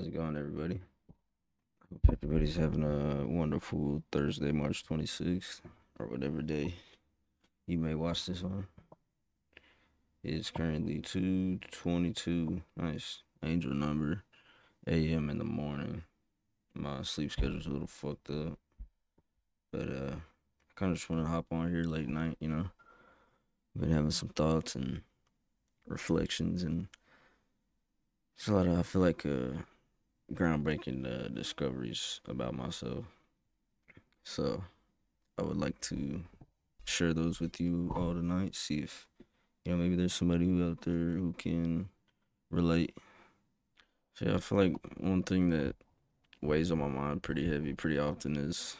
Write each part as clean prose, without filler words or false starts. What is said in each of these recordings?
How's it going, everybody? Hope everybody's having a wonderful Thursday, March 26th, or whatever day you may watch this on. It's currently 2:22. Nice angel number, a.m. in the morning. My sleep schedule's a little fucked up, but I kind of just want to hop on here late night. Been having some thoughts and reflections, and it's a lot of I feel like groundbreaking discoveries about myself. So I would like to share those with you all tonight. See if maybe there's somebody who out there who can relate. So yeah, I feel like one thing that weighs on my mind pretty heavy, pretty often is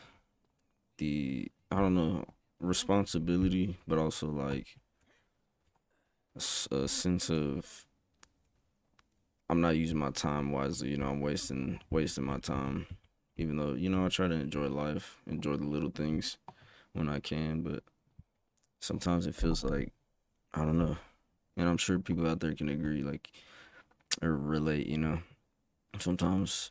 the I don't know responsibility, but also like a sense of I'm not using my time wisely. I'm wasting my time, even though I try to enjoy life, enjoy the little things when I can, but sometimes it feels like I don't know, and I'm sure people out there can agree, like or relate. Sometimes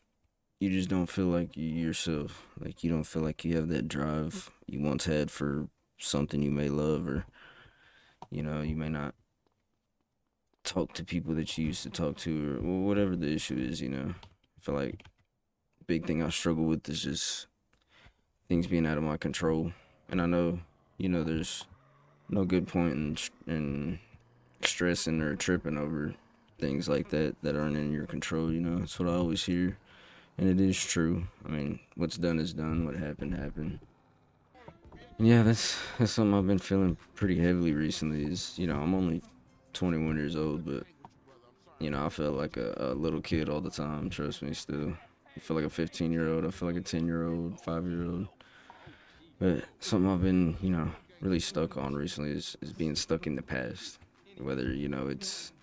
you just don't feel like you yourself. Like you don't feel like you have that drive you once had for something you may love, or you may not talk to people that you used to talk to, or whatever the issue is. I feel like big thing I struggle with is just things being out of my control, and I know there's no good point in stressing or tripping over things like that aren't in your control. That's what I always hear, and it is true. I mean, what's done is done. What happened happened. And yeah, that's something I've been feeling pretty heavily recently. Is I'm only 21 years old, but I feel like a little kid all the time. Trust me, still. I feel like a 15-year-old. I feel like a 10-year-old, 5-year-old. But something I've been really stuck on recently is being stuck in the past. Whether it's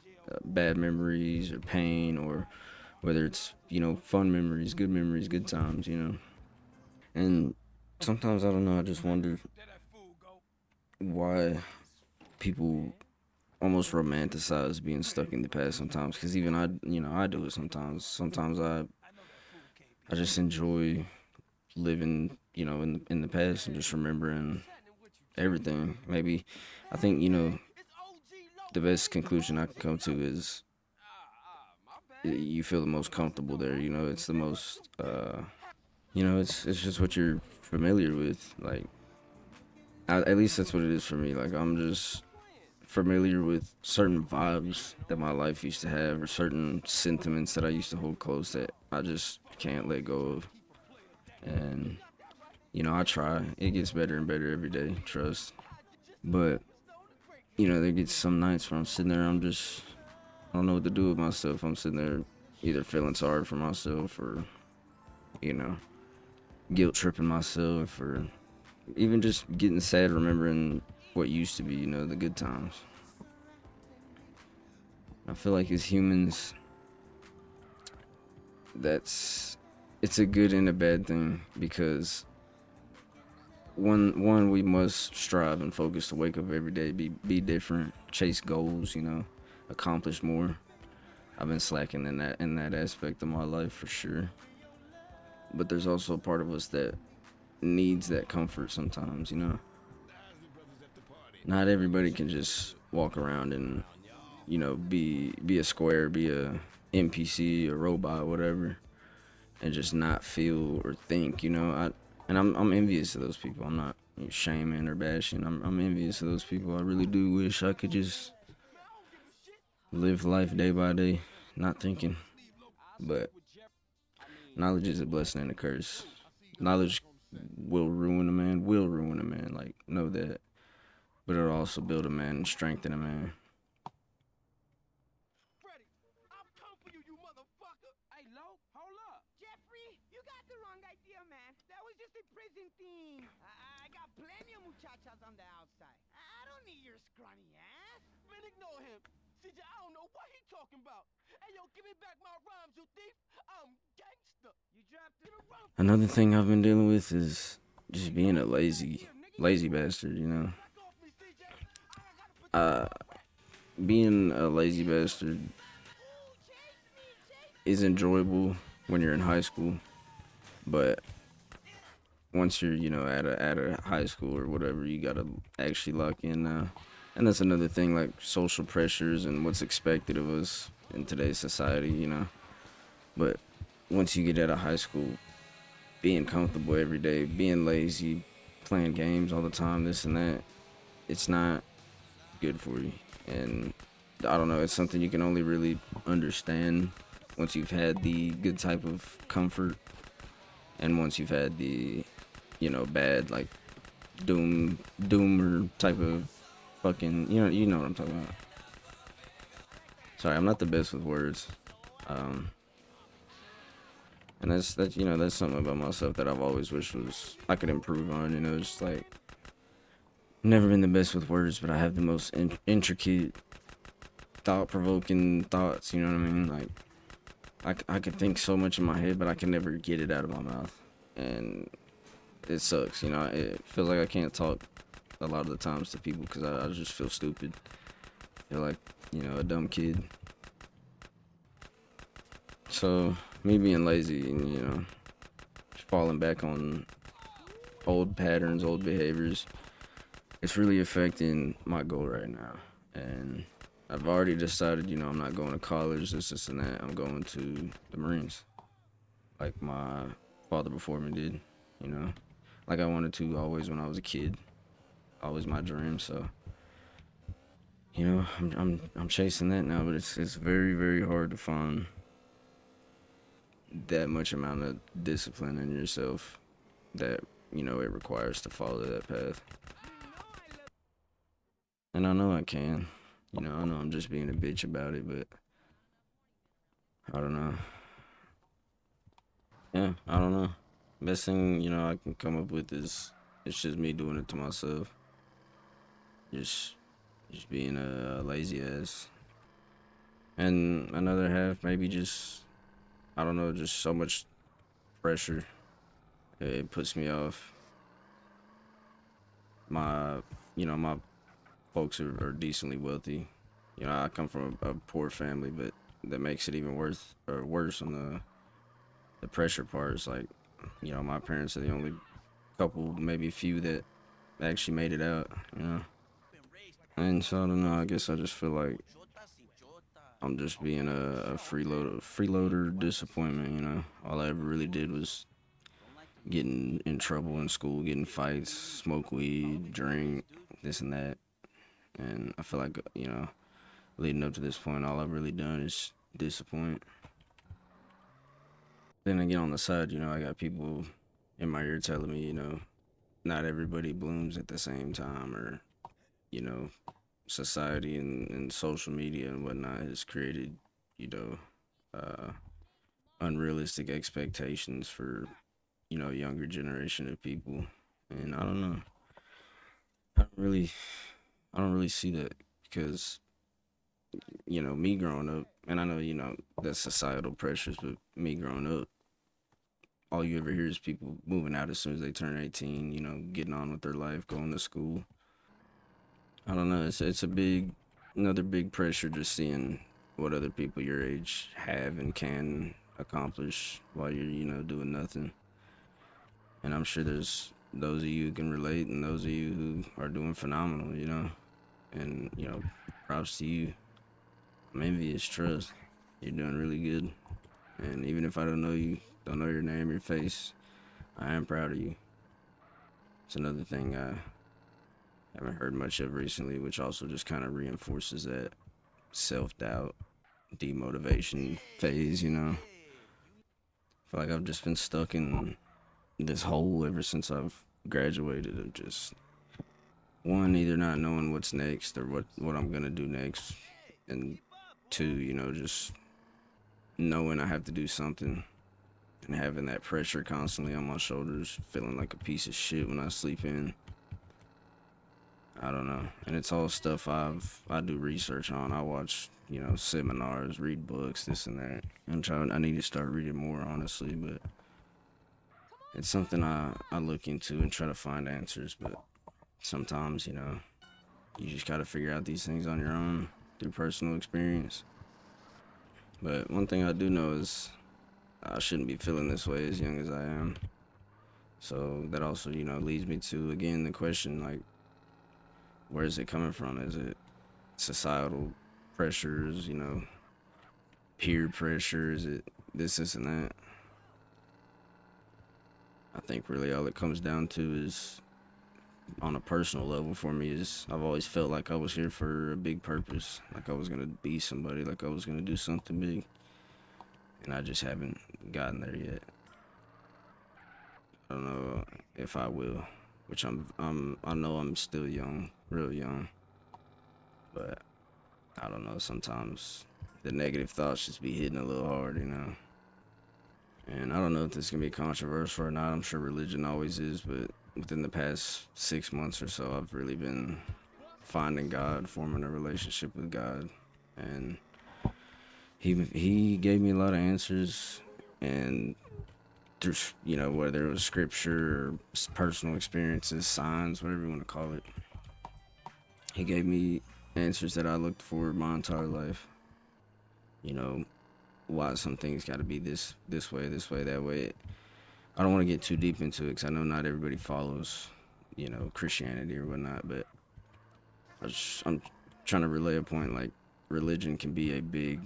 bad memories or pain, or whether it's fun memories, good times. And sometimes I don't know. I just wonder why people almost romanticize being stuck in the past sometimes. Because even I do it sometimes. Sometimes I just enjoy living, in the past and just remembering everything. Maybe I think the best conclusion I can come to is you feel the most comfortable there. It's the most it's just what you're familiar with. Like at least that's what it is for me. Like I'm just familiar with certain vibes that my life used to have, or certain sentiments that I used to hold close that I just can't let go of. And I try. It gets better and better every day. Trust. But there gets some nights where I'm sitting there. I don't know what to do with myself. I'm sitting there either feeling sorry for myself, or you know guilt tripping myself, or even just getting sad remembering what used to be. The good times. I feel like as humans, that's it's a good and a bad thing, because one we must strive and focus to wake up every day, be different, chase goals, accomplish more. I've been slacking in that aspect of my life for sure. But there's also a part of us that needs that comfort sometimes. Not everybody can just walk around and be a square, be a NPC, a robot, whatever, and just not feel or think. I'm envious of those people. I'm not shaming or bashing. I'm envious of those people. I really do wish I could just live life day by day, not thinking. But knowledge is a blessing and a curse. Knowledge will ruin a man. Like, know that. But it'll also build a man and strengthen a man. Freddy, I'm coming for you, you motherfucker! Hey, Lo, hold up. Jeffrey, you got the wrong idea, man. That was just a prison thing. I got plenty of muchachas on the outside. I don't need your scrawny ass. Man, ignore him. CJ, I don't know what he talking about. Hey, yo, give me back my rhymes, you thief. I'm gangster. You dropped it. Another thing I've been dealing with is just being a lazy bastard. Uh, Being a lazy bastard is enjoyable, when you're in high school. But once you're, you know, at a high school or whatever, you gotta actually lock in now. And that's another thing, like social pressures and what's expected of us in today's society, you know. But once you get out of high school, being comfortable every day, being lazy, playing games all the time, this and that, it's not good for you. And I don't know, it's something you can only really understand once you've had the good type of comfort and once you've had the, you know, bad, like doomer type of fucking, you know what I'm talking about. Sorry, I'm not the best with words. Um, and that's you know, that's something about myself that I've always wished was I could improve on. You know, just like never been the best with words, but I have the most intricate, thought-provoking thoughts. You know what I mean? Like I could think so much in my head, but I can never get it out of my mouth, and it sucks. You know, it feels like I can't talk a lot of the times to people because I just feel stupid. I feel like, you know, a dumb kid. So me being lazy and, you know, falling back on old patterns, old behaviors, it's really affecting my goal right now. And I've already decided, you know, I'm not going to college, this and that. I'm going to the Marines, like my father before me did, you know, like I wanted to always when I was a kid, always my dream. So, you know, I'm chasing that now, but it's very very hard to find that much amount of discipline in yourself that, you know, it requires to follow that path. And I know I can. You know, I know I'm just being a bitch about it, but I don't know. Yeah, I don't know. Best thing, you know, I can come up with is it's just me doing it to myself. Just just being a lazy ass. And another half maybe just I don't know, just so much pressure. It puts me off. My my folks are decently wealthy. You know, I come from a poor family, but that makes it even worse on the pressure part. It's like, you know, my parents are the only couple, maybe a few that actually made it out. You know, and so I don't know. I guess I just feel like I'm just being a freeloader disappointment. You know, all I ever really did was getting in trouble in school, getting fights, smoke weed, drink, this and that. And I feel like, you know, leading up to this point, all I've really done is disappoint. Then again, on the side, you know, I got people in my ear telling me, you know, not everybody blooms at the same time, or, you know, society and social media and whatnot has created, you know, uh, unrealistic expectations for, you know, younger generation of people. And I don't know. I don't really, I don't really see that because, you know, me growing up, and I know, you know, that's societal pressures, but me growing up, all you ever hear is people moving out as soon as they turn 18, you know, getting on with their life, going to school. I don't know. It's a another big pressure just seeing what other people your age have and can accomplish while you're, you know, doing nothing. And I'm sure there's those of you who can relate and those of you who are doing phenomenal, you know. And, you know, props to you. I'm envious, trust. You're doing really good. And even if I don't know you, don't know your name, your face, I am proud of you. It's another thing I haven't heard much of recently, which also just kind of reinforces that self doubt, demotivation phase, you know. I feel like I've just been stuck in this hole ever since I've graduated of just one, either not knowing what's next or what I'm gonna do next, and two, you know, just knowing I have to do something and having that pressure constantly on my shoulders, feeling like a piece of shit when I sleep in. I don't know. And it's all stuff I do research on. I watch, you know, seminars, read books, this and that. I need to start reading more honestly, but it's something I look into and try to find answers, but sometimes, you know, you just gotta figure out these things on your own through personal experience. But one thing I do know is I shouldn't be feeling this way as young as I am. So that also, you know, leads me to again the question like, where is it coming from? Is it societal pressures, you know, peer pressure? Is it this, and that? I think really all it comes down to is on a personal level for me is I've always felt like I was here for a big purpose, like I was gonna be somebody, like I was gonna do something big, and I just haven't gotten there yet. I don't know if I will, which I know I'm still young, real young, but I don't know. Sometimes the negative thoughts just be hitting a little hard, you know. And I don't know if this can be controversial or not. I'm sure religion always is, but within the past 6 months or so, I've really been finding God, forming a relationship with God, and he gave me a lot of answers, and through, you know, whether it was scripture or personal experiences, signs, whatever you want to call it, he gave me answers that I looked for my entire life. You know, why some things got to be this way, that way. I don't want to get too deep into it because I know not everybody follows, you know, Christianity or whatnot, but I'm trying to relay a point like religion can be a big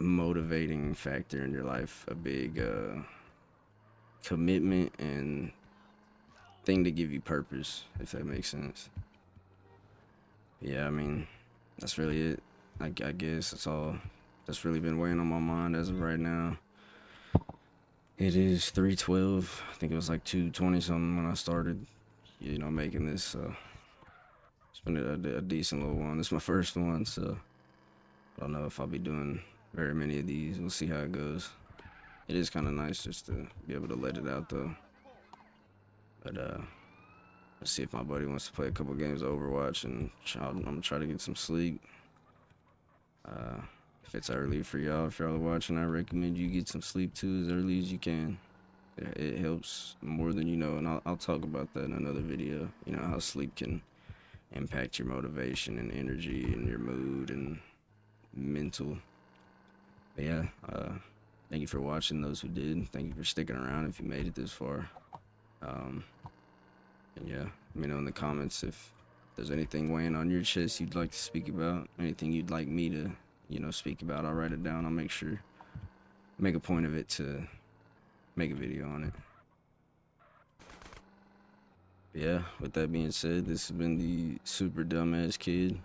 motivating factor in your life, a big commitment and thing to give you purpose, if that makes sense. Yeah, I mean, that's really it. I guess that's all that's really been weighing on my mind as of right now. It is 3:12. I think it was like 2:20 something when I started, you know, making this. So it's been a decent little one. This is my first one, so I don't know if I'll be doing very many of these. We'll see how it goes. It is kind of nice just to be able to let it out though. But let's see if my buddy wants to play a couple games of Overwatch, and I'm gonna try to get some sleep. Uh, if it's early for y'all, if y'all are watching, I recommend you get some sleep too as early as you can. It helps more than you know, and I'll talk about that in another video. You know how sleep can impact your motivation and energy and your mood and mental. But yeah, thank you for watching. Those who did, thank you for sticking around. If you made it this far, um, and yeah, let me know in the comments if there's anything weighing on your chest you'd like to speak about, anything you'd like me to, you know, speak about. I'll write it down. I'll make a point of it to make a video on it. But yeah, with that being said, this has been the super dumbass kid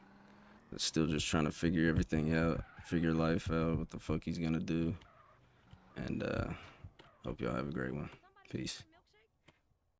that's still just trying to figure everything out, figure life out, what the fuck he's gonna do. And hope y'all have a great one. Peace.